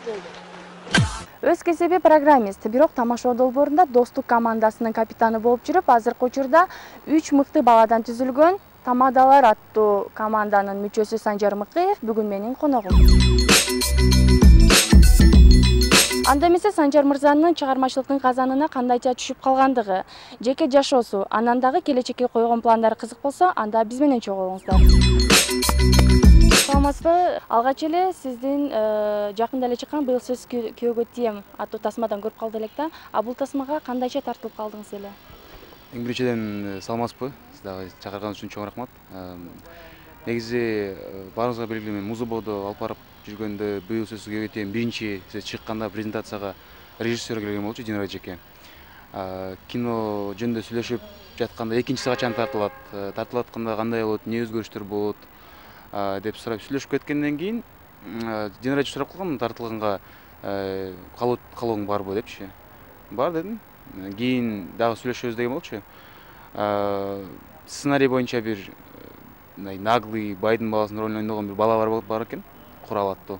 Өз кесеби программист, бирок тамашоо долбоорунда Достук командасынын капитаны болуп жүрүп, азыркы учурда 3 мыкты баладан түзүлгөн Тамадалар аттуу команданын мүчөсү Санжар Мыкыев бүгүн менин коногум. Анда эмесе Санжар мырзанын чыгармачылыктын казанына кандайча түшүп калгандыгы, жеке жашоосу, анан дагы келечекке койгон пландары кызык болсо, анда биз менен чогуу болуңуздар. Саламатсызбы? Алгач эле сиздин жакында эле чыккан быйыл сөз күйөөгө тием аттуу тасмадан көрүп калды элек да. А бул тасмага кандайча тартылып калдыңыз эле? Эң биринчиден саламатсызбы? Сиз дагы чакырганыңыз үчүн чоң рахмат. Негизи баарыңызга белгилүү, мен Музободо алып барып жүргөндө быйыл сөз күйөөгө тием биринчи чыкканда презентацияга режиссер келген болчу, Динара эжеке. Кино жөнүндө сүйлөшүп жатканда экинчиси качан тартылат, тартылып атканда кандай болот, эмне өзгөрүштөр болот деп сурап сүйлөшүп кеткенден кийин Динара эже сурап калган, тартылганга калооң барбы депчи. Бар дедим. Кийин дагы сүйлөшөбүз деген болчу. Сценарий боюнча бир наглый байдын баласынын ролун ойногон бир бала бар экен, Курал аттуу.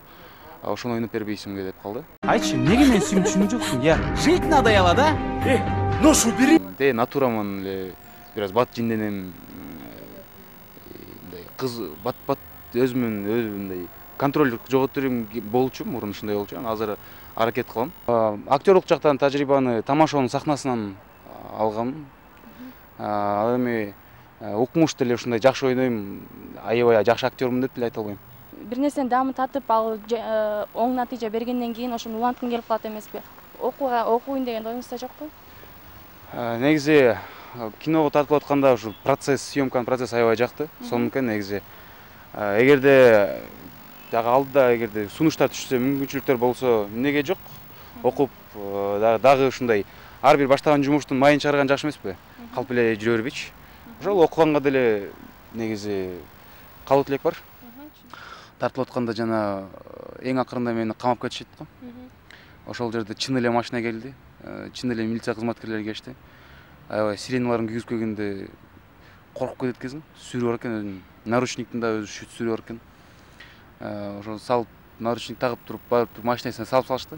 Ошону ойноп бербейсиңби деп калды. Айтчы, эмнеге мен сени түшүнүп жоксуң? Я, жить надо яла, да? Ношу бери. Натураман эле бир аз бат жинденем. Кыз бат өзүмөн мындай контроль жоготурум болчу, мурун ушундай болчу. Азыр аракет кылам. Актерлук жактан тажрыйбаны тамашоонун сахнасынан алгам. Ал эми укмуш эле ушундай жакшы ойнойм, аябай жакшы актёрмун деп деле айта албайм. Бир нерсени дамытатып, ал оң натыйжа бергенден кийин ошону уланткың келип калат эмеспи? Окуйн деген оюңузда жокпу? Негизи киного тартылып атканда ушу процесс, съемканын процесси аябай жакты. Сонунку негизи эгерде дагы алдыда эгерде сунуштар түшсө, мүмкүнчүлүктөр болсо, эмнеге жок? Окуп дагы ушундай ар бир баштаган жумуштун майын чыгарган жакшы эмеспи? Калп эле жүрө бербейчи. Ошол окуганга деле негизи калуу тилек бар. Тартылып атканда жана эң акырында мени камап кетишет го. Ошол жерде чын эле машина келди. Чын эле милиция кызматкерлери келишти. Аябай сиреналарын күйгүзүп келгенде коркуп кетет экенсиң. Сүрүп бар экен өзүн. Наручниктин да өзү сүрүп бар экен. Ошол салып наручник тагып туруп барып машинасына салып салышты.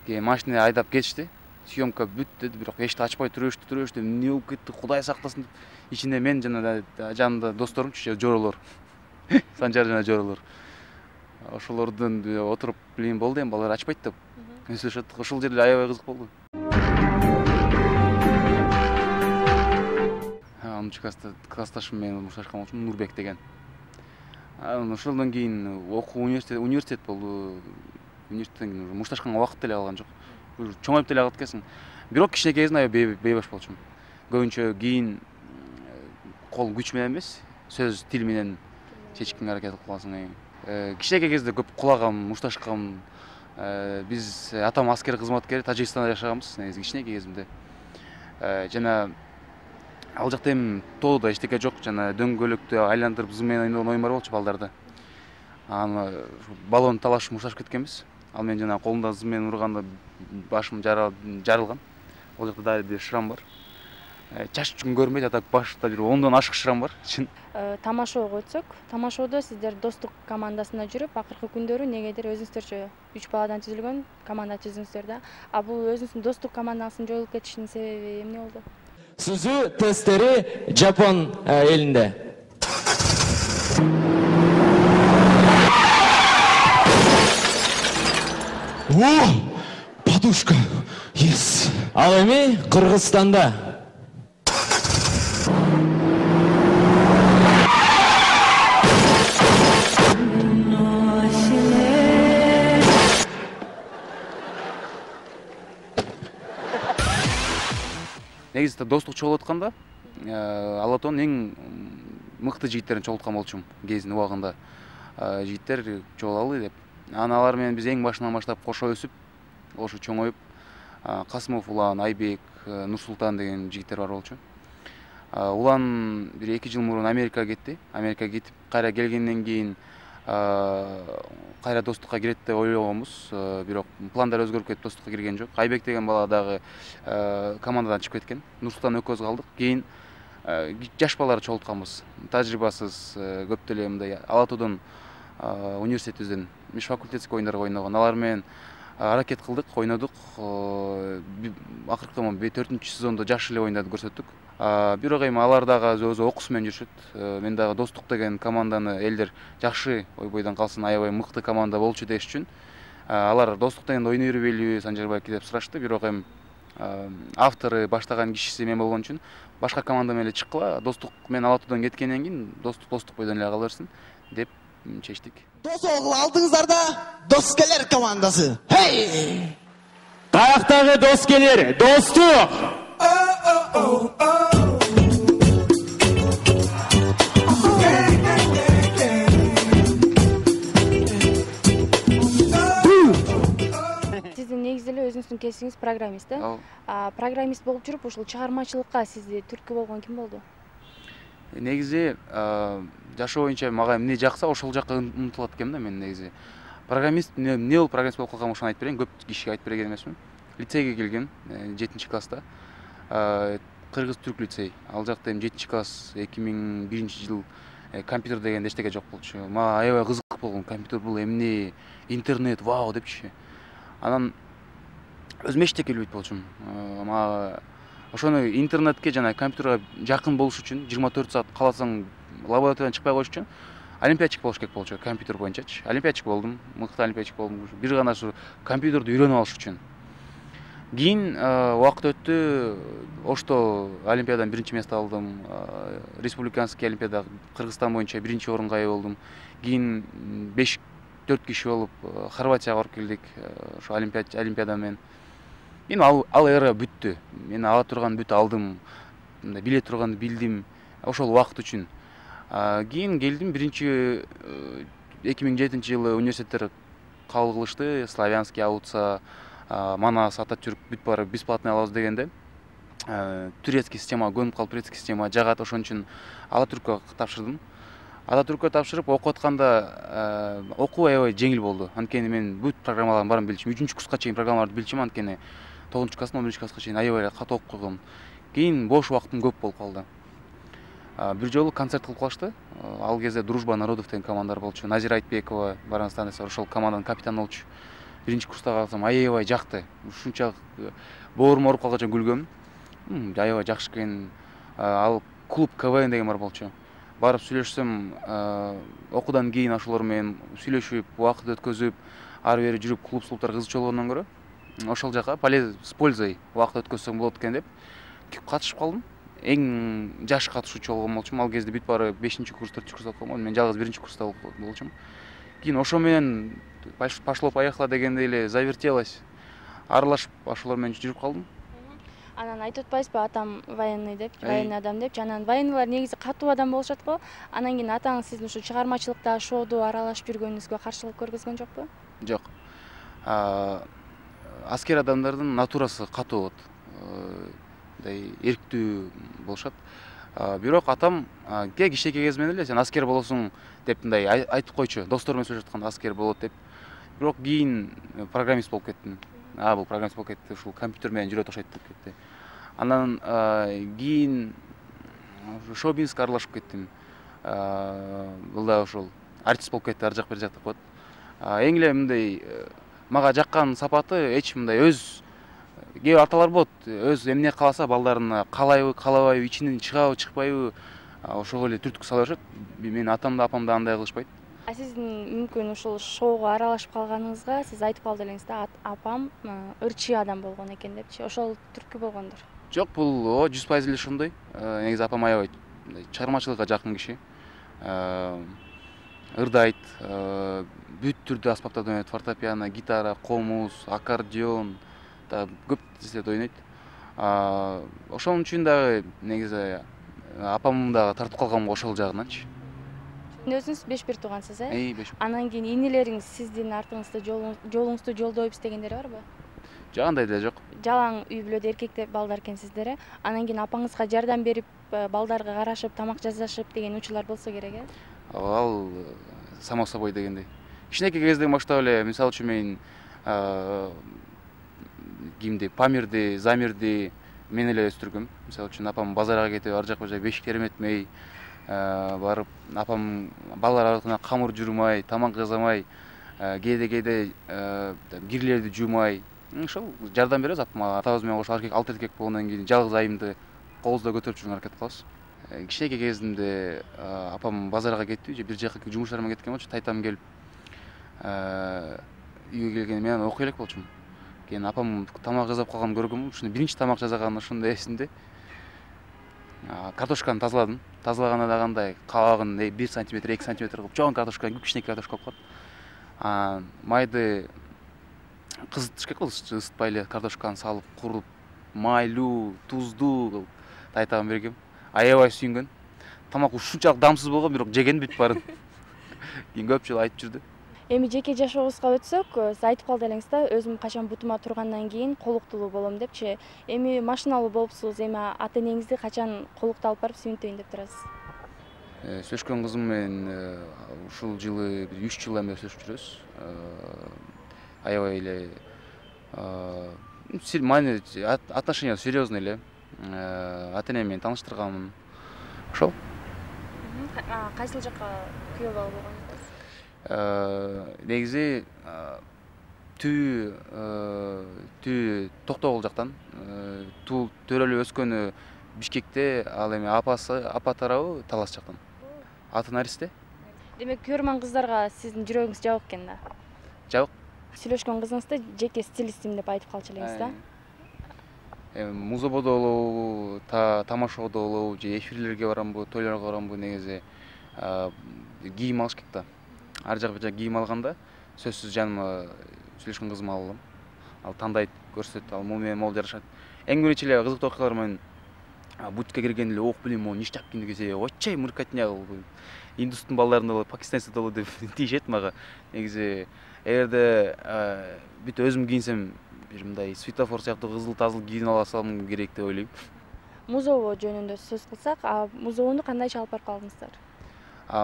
Кийин машина айдап кетишти. Съемка бүттү, бирок эшикти ачпай тура беришти. Эмне болуп кетти, Кудай сактасын деп. Ичинде мен жана жанымда досторумчу, жоролор. Санжар жана жоролор. Ошолордун отуруп, "Блин, болду эми балдар ачпайт" деп сүйлөшөт. Ошол жерде аябай кызык болду. Анчы классташым менен мушташкан болчумун, Нурбек деген. Ошондон кийин окуу университет болду. Университеттен кийин мушташканга убакыт деле калган жок. Чоңоюп деле калат экенсиң. Бирок кичинекей кезинде аябай бейбаш болчумун. Көбүнчө кийин кол күч менен эмес, сөз тил менен чечкенге аракет кыласың. Кичинекей кезде көп кулагам, мушташкам. Биз атам аскер кызматкери, Тажикстанда жашаганбыз негизи кичинекей кезимде. Жана ал жакта эми тоодо эчтеке жок, жана дөңгөлөктү айландырып зым менен ойногон оюм бар болчу балдарда. Аны баллон талашып мушташып кеткенбиз. Ал мен жана колумда зым менен урганда башым жарылган. Ол жакта да бир шрам бар. Чач үчүн көрмөйт, а так башта бир 10дон ашык шрам бар. Тамашоого өтсөк, тамашоодо сиздер Достук командасында жүрүп, акыркы күндөрү негедир өзүңүздөрчө 3 баладан түзүлгөн команда түздүңүздөр да. А бул өзүңүздүн Достук командасынын жоюлуп кетишинин себеби эмне болду? Сүзүү тесттери Жапон элинде. Подушка. Yes. Ал эми Кыргызстанда. Негизи Достук чогулуп атканда Алатонун эң мыкты жигиттерин чогулткан болчумун кезинин убагында. Жигиттер чогулалы деп. Алар менен биз эң башынан баштап кошо өсүп, ошо чоңоюп, Касымов Улан, Айбек, Нурсултан деген жигиттер бар болчу. Улан бир 2 жыл мурун Америкага кетти. Америкага кетип, кайра келгенден кийин кайра Достукка кирет деп ойлогонбуз, бирок пландар өзгөрүп кетип Достукка кирген жок. Айбек деген бала дагы командадан чыгып кеткен. Нурсултан экөөбүз калдык. Кийин жаш балаларды чогултканбыз. Тажрыйбасыз көп деле мындай Алатуудон университетибизден меж факультетский оюндарга ойногон. Алар менен аракет кылдык, ойнодук. Акыркы 4-ч сезондо жакшы эле оюндарды көрсөттүк. Бирок эми алар дагы өзү окуусу менен жүрүшөт. Мен дагы Достук деген команданы элдер жакшы ойбойдон калсын, аябай мыкты команда болчу деш үчүн алар Достук дегенде ойной бербейлиби Санжарбаевке деп сурашты. Бирок эми автору баштаган кишиси мен болгон үчүн башка команда менен эле чыккыла, Достук менен Ала Туудон кеткенден кийин Достук бойдон эле кала берсин деп чечтик. Дос оğul алдыңыздарда Доскелер командасы. Hey! Каяктагы Доскелер, Достук! Сиздин негизи эле өзүңүздүн кесибиңиз программист, э? Программист болуп жүрүп, ушул чыгармачылыкка сизди түрткү болгон ким болду? Негизи жашоо боюнча мага эмне жакса ошол жакка умтулат экенмин да мен негизи. Программист эмне болуп программист болуп калгам ошону айтып берейин. Көп кишиге айтып берген эмесмин. Лицейге келген 7-класста. Кыргыз-түрк лицей. Ал жакта эми 7-класс 2001-жыл компьютер дегенде эчтеке жок болчу. Мага аябай кызык болгон. Компьютер бул эмне, интернет, вау депчи. Анан өзүм эчтеке билбейт болчумун. Мага ошону интернетке жана компьютерге жакын болуш үчүн 24 саат кааласаң лабораториядан чыкпай коюш үчүн олимпиадчик болуш керек болчу, компьютер боюнчачы. Олимпиадчик болдум, мыкты олимпиадчик болдум. Бир гана ушу компьютерди үйрөнүп алыш үчүн. Кийин убакыт өттү, Ошто олимпиададан 1-чи место алдым. Республиканский олимпиада Кыргызстан боюнча 1-чи орунга ээ болдум. Кийин 5-4 киши болуп Хорватияга барып келдик, ошо олимпиада менен. Мен ал эра бүттү. Мен ала турган бүт алдым. Биле турганды билдим. Ошол убакыт үчүн. Кийин келдим 2007-жылы университеттер кабыл кылышты. Славянский, Ауца, Манас, Ататюрк бүт баары бесплатный алабыз дегенде. Турецкий система, көнүп калып турецкий система жагат, ошон үчүн Ататюрккө тапшырдым. Ататюрккө тапшырып окуп атканда окуу аябай жеңил болду. Анткени мен бүт программалардын баарын билчүмүн. 3-курска чейин программаларды билчүмүн, анткени 9-класстан 11-класска чейин аябай катуу окуп койгом. Кийин бош убактым көп болуп калды. Бир жолу концерт кылып калышты. Ал кезде Дружба народов деген командар болчу. Назира Айтбекова барыңыздар десе, ошол команданын капитаны болчу. 1-курста калсам аябай жакты. Ушунча боорум ооруп калганча күлгөм. Аябай жакшы экен. Ал клуб КВН деген бар болчу. Барып сүйлөшсөм, окуудан кийин ошолор менен сүйлөшүп, убакыт өткөзүп, ары бери жүрүп, клуб-слуптар кызыкчу болгондон көрө, ошол жака с пользой убакыт өткөзсөң болот экен деп катышып калдым. Эң жаш катышуучу болгон болчумун. Ал кезде бүт баары 5-курс, 4-курста окуп калган. Мен жалгыз 1-курста болчумун. Кийин ошо менен пошло-поехало дегендей эле завертелось. Аралашып, ошолор менен жүрүп калдым. Анан айтып атпайсызбы, атам военный деп, военный адам деп. Анан военныйлар негизи катуу адам болушат го. Анан кийин атаңыз сиздин ушу чыгармачылыкта, шоуду аралашып жүргөнүңүзгө каршылык көргөзгөн жокпу? Жок. Аскер адамдардын натурасы катуу болот. Мындай эрктүү болушат. Бирок атам кичинекей кезинен эле сен аскер болосуң деп мындай айтып койчу. Достор менен сүйлөшүп атканда аскер болот деп. Бирок кийин программист болуп кеттим. Бул программист болуп кетти, ушул компьютер менен жүрөт окшойт деп кетти. Анан кийин шоу-бизнеске аралашып кеттим. Бул да ошол артист болуп кетти, ар жак бер жак деп коет. Эң эле мындай мага жаккан сапаты эч мындай өз кээ бир аталар болот, өз эмне кааласа балдарына каалайбы, каалабайбы, ичинен чыгабы, чыкпайбы, ошого эле түрткү сала беришет. Менин атам да апам да андай кылышпайт. Сиздин мүмкүн ушул шоуга аралашып калганыңызга сиз айтып калды элеңиз да, апам ырчый адам болгон экен депчи. Ошол түрткү болгондур. Жок, бул 100% эле ошондой. Негизи апам аябай чыгармачылыкка жакын киши. Ырдайт, бүт түрдүү аспаптарды ойнойт: фортепиано, гитара, комуз, аккордеон, көп нерселерди ойнойт. Ошон үчүн дагы негизи апам дагы тартып калгам ошол жагынанчы. Өзүңүз 5-1 туугансыз, э? 5. Анан кийин инелериңиз сиздин артыңызда жолуңузду жолдоп издегендери барбы? Жок, андай да жок. Жалаң үй бүлөдө эркектер балдар экенсиздер, э? Анан кийин апаңызга жардам берип, балдарга карашып, тамак жасашып деген учурлар болсо керек, э? Ал само собой дегендей. Кичинекей кезден баштап эле, мисалы үчүн мен кимди, Памирди, Замирди мен эле өстүргөм. Мисалы үчүн апам базарга кетип, ар жак бер жак бешик тереметмей, барып апам балалар арасына камыр журмай, тамак жасамай, кээде кирлерди жуумай, ошол жардам беребиз апама. Атабыз менен кошо алты эркек болгондон кийин жалгыз айымды колубузда көтөрүп жүргөнгө аракет кылабыз. Кичинекей кезимде апам базарга кетти, же бир жака жумуштар менен кеткен болчу. Тайтам келип үйгө келгенде мен окуй элек болчумун. Кийин апам тамак жасап калганын көргөм. Ушуну биринчи тамак жасаганы ошондо эсимде. Картошканы тазаладым. Тазалаганда да кандай кабагын 1 сантиметр, 2 сантиметр кылып чоң картошка, кичинекей картошка кылып калат. Майды кызытыш керек болчу, ысытпай эле картошканы салып, куруп, майлуу, туздуу кылып тайтагым бергем. Аябай сүйүнгөн. Тамак ушунчалык дамсыз болгон, бирок жеген бүтүп барын. Кийин көп жыл айтып жүрдү. Эми жеке жашообузга өтсөк, сиз айтып калды элеңиз да, өзүм качан бутума тургандан кийин колуктулуу болом депчи. Эми машиналуу болупсуз, эми ата-энеңизди качан колукту алып барып сүйүнтөйүн деп турасыз? Сөчкөн кызым менен ушул жылы 3 жылдан бери сөчүп жүрөбүз. Аябай эле отношения серьезный эле. Ата-энем менен тааныштырганмын. Ошол. Кайсыл жакка күйөө бала болгонсуз? Негизи түү Токтогул жактан, төрөлүп өскөнү Бишкекте, ал эми апа тарабы Талас жактан. Аты Наристе. Демек, көрмөн кыздарга сиздин жүрөгүңүз жабык экен да? Жабык. Сүйлөшкөн кызыңызды жеке стилистим деп айтып калчу элеңиз да? Музободо болобу, тамашоодо болобу, же эфирлерге барамбы, тойлорго барамбы, негизи кийим алыш керек да. Ар жак бир жак кийим алганда сөзсүз жаныма сүйлөшкөн кызым алам. Ал тандайт, көрсөтөт, ал муну менен могул жарашат. Эң биринчи эле кызыктуу окуялар менен бутикке киргенде эле ок билем, могу ништяк кийинип келсе, оччой мыркатня кылып, индустун балдарында болот, пакистанецте болот деп тийишет мага. Негизи эгерде бүт өзүм кийинсем, бир мындай светофор сыяктуу кызыл тазыл кийинип алсам керек деп ойлойм. Музобо жөнүндө сөз кылсак, музобону кандайча алып барып калдыңыздар?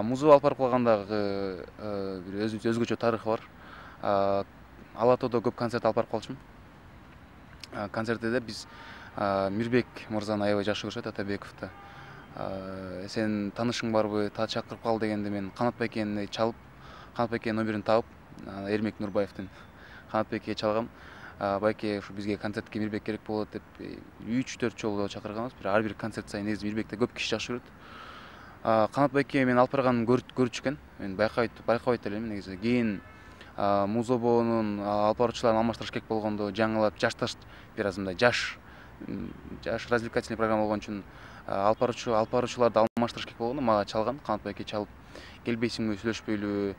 Музобо алып барып калгандагы бир өзгөчө тарыхы бар. Ала Тоодо көп концерт алып барып калчумун. Концертте биз Мирбек мырзаны аябай жакшы көрүшөт, Атабековду. Сен таанышың барбы, чакырып кал дегенде мен Канат Байкени чалып, Канат Байкенин номерин таап, Эрмек Нурбаевдин Канат Байкеге чалгам. Байке ушу бизге концертке Мирбек керек болот деп 3-4 жолу чакырганбыз. Ар бир концерт сайын негизи Мирбекти көп киши жакшы көрөт. Канат Байке мен алып барганын көрчү экен. Мен байкабайт элем негизи. Кийин Музобонун алып баруучуларын алмаштырыш керек болгондо жаңылап жашташ бир аз мындай жаш развлекательный программа болгон үчүн алып баруучуларды алмаштырыш керек болгондо мага чалган. Канат Байке чалып, келбейсиңби, сүйлөшпөйлү,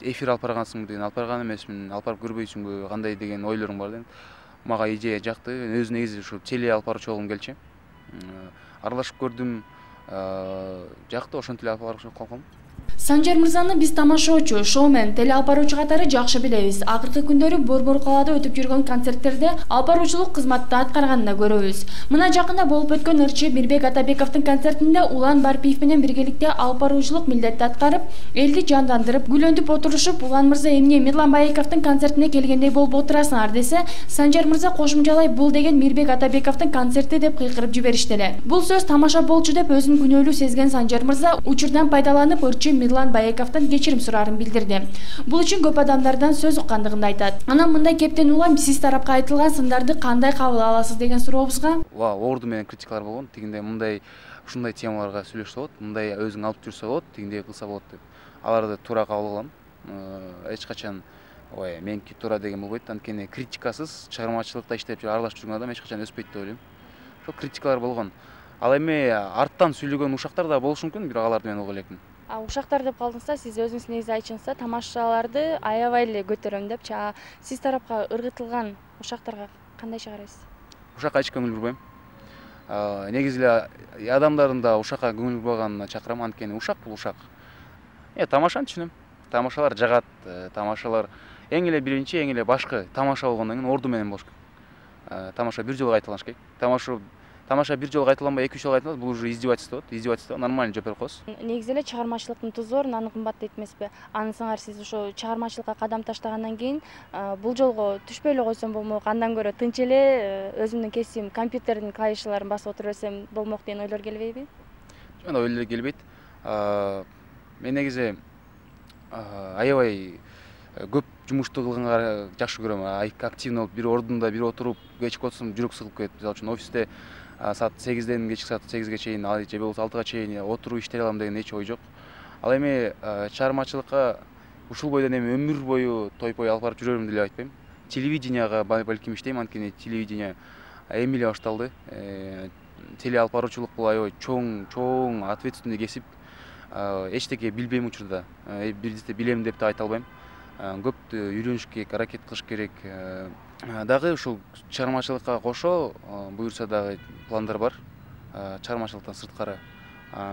эфир алып баргансыңбы деген, алып барган эмесмин, алып барып көрбөйсүңбү, кандай деген ойлоруң бар деген. Мага идея жакты. Өзү негизи ушу теле алып баруучу болгум келчү. Аралашып көрдүм. Жакты, ошентип эле алып барып калгам. Санжар мырзаны биз тамашоочу, шоумен, теле алып баруучу катары жакшы билебиз. Акыркы күндөрү Борбор калаада өтүп жүргөн концерттерде алып баруучулук кызматты аткарганын да көрөбүз. Мына жакында болуп өткөн ырчы Мирбек Атабековдун концертинде Улан Барпиев менен биргеликте алып баруучулук милдетти аткарып, элди жандандырып, гүлөнтүп отурушуп, Улан мырза эмне Мирлан Байковдун концертине келгендей болуп отурасыңар десе, Санжар мырза кошумчалай бул деген Мирбек Атабековдун концерти деп кыйкырып жиберишти эле. Бул сөз тамаша болчу деп өзүн күнөөлүү сезген Санжар мырза учурдан пайдаланып ырчы Мирлан Байковдон кечирим сураарын билдирди. Бул үчүн көп адамдардан сөз уккандыгын айтат. Анан мындай кептен улам сиз тарапка айтылган сындарды кандай кабыл аласыз деген сурообузга орду менен критикалар болгон. Тигинде мындай ушундай темаларга сүйлөшсө болот, мындай өзүң алып жүрсө болот, тигиндей кылса болот деп. Аларды туура кабыл алам. Эч качан ой, меники туура деген болбойт. Анткени критикасыз чыгармачылыкта иштеп аралашып жүргөн адам эч качан өспөйт деп ойлойм. Ошол критикалар болгон. Ал эми арттан сүйлөгөн ушактар да болушу мүмкүн, бирок аларды мен уга элекмин. Ушактар деп калдыңызда, сиз өзүңүз негизи айтчыңызда тамашаларды аябай эле көтөрөм депчи. Сиз тарапка ыргытылган ушактарга кандайча карайсыз? Ушакка эч көңүл бурбайм. Негизи эле адамдардын да ушакка көңүл бурбаганына чакырам, анткени ушак бул ушак. Тамашаны түшүнөм. Тамашалар жагат, тамашалар эң эле биринчи, эң эле башкы тамаша болгондон кийин орду менен болуш керек. Тамаша бир жолу кайталаш керек. Тамаша бир жолу кайталанбай, 2-3 жолу кайталанат, бул уже издевательство болот. Издевательство нормально жооп берип коесуз. Негизи эле чыгармачылыктын тузорун аны кымбат этмеспи? Аны сыңар сиз ошо чыгармачылыкка кадам таштагандан кийин бул жолго түшпөй эле койсом болмок, андан көрө тынч эле өзүмдүн кесибим компьютердин клавишаларын басып отура берсем болмок деген ойлор келбейби? мен ой эле келбейт. Мен негизи аябай көп жумушту кылганга жакшы көрөм. Активно болуп, бир ордунда, бир отуруп, кечке отурсам жүрөк сыгылып кетет. Мисалы үчүн офисте саат 8ден кечки саат 8ге чейин, же болбосо 6га чейин отуруп иштей алам деген эч ой жок. Ал эми чыгармачылыкка ушул бойдон эми өмүр бою тойпой алып барып жүрөрүм деле айтпайм. Телевиденияга балким иштейм, анткени телевидение эми эле башталды. Теле алып баруучулук бул аябай чоң ответственный кесип. Эчтеке билбейм учурда, бирдесте билем деп да айта албайм. Көптү үйрөнүш керек, аракет кылыш керек. Дагы ушул чыгармачылыкка кошо буюрса дагы пландар бар. Чыгармачылыктан сырткары.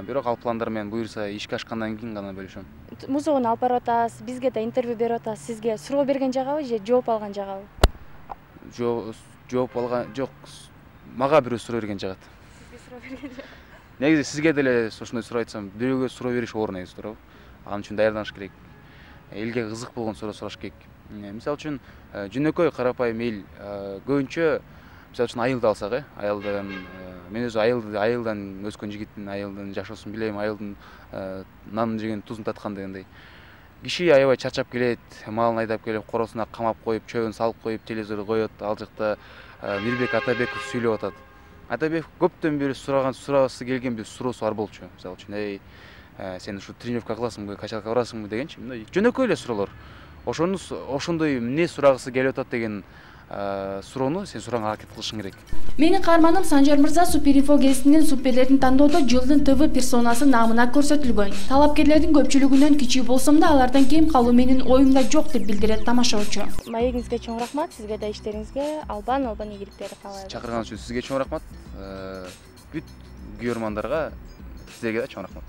Бирок ал пландар менен буюрса ишке ашкандан кийин гана бөлүшөм. Музыканы алып барып атасыз, бизге да интервью берип атасыз. Сизге суроо берген жагабы же жооп алган жагабы? Жооп алган жок. Мага бирөө суроо берген жагат. Сизге суроо берген жагат. Негизи сизге деле ошондой суроо айтсам, бирөөгө суроо бериш оор негизи туурабы? Ал үчүн даярданыш керек. Элге кызык болгон суроо сураш керек. Мисалы үчүн жөнөкөй карапайым эл көбүнчө мисалы үчүн айылды алсак, айылдан мен өзү айылдан өскөн жигитмин, айылдын жашоосун билем, айылдын нанын жеген тузун таткан дегендей. Киши аябай чарчап келет, малын айдап келип, коросуна камап коюп, чөбүн салып коюп, телевизор коет, ал жакта Мирбек Атабеков сүйлөп атат. Атабеков көптөн бери сурагысы келген бир суроосу бар болчу. Мисалы үчүн, сен ушу тренировка кыласыңбы, качалка барасыңбы дегенчи, мындай жөнөкөй эле суроолор. Ошондой эмне сурагысы келип атат деген суроону сен суранга аракет кылышың керек. Менин каарманым Санжар мырза Супер-инфо гезитинин суперлерин тандоодо жылдын ТВ персонасы намына көрсөтүлгөн. Талапкерлердин көпчүлүгүнөн кичүү болсом да алардан кем калуу менин оюмда жок деп билдирет тамашачы. Маегиңизге чоң рахмат, сизге да иштериңизге албан ийгиликтер каалайбыз. Чакырган үчүн сизге чоң рахмат. Бүт күйөрмандарга сиздерге да чоң рахмат.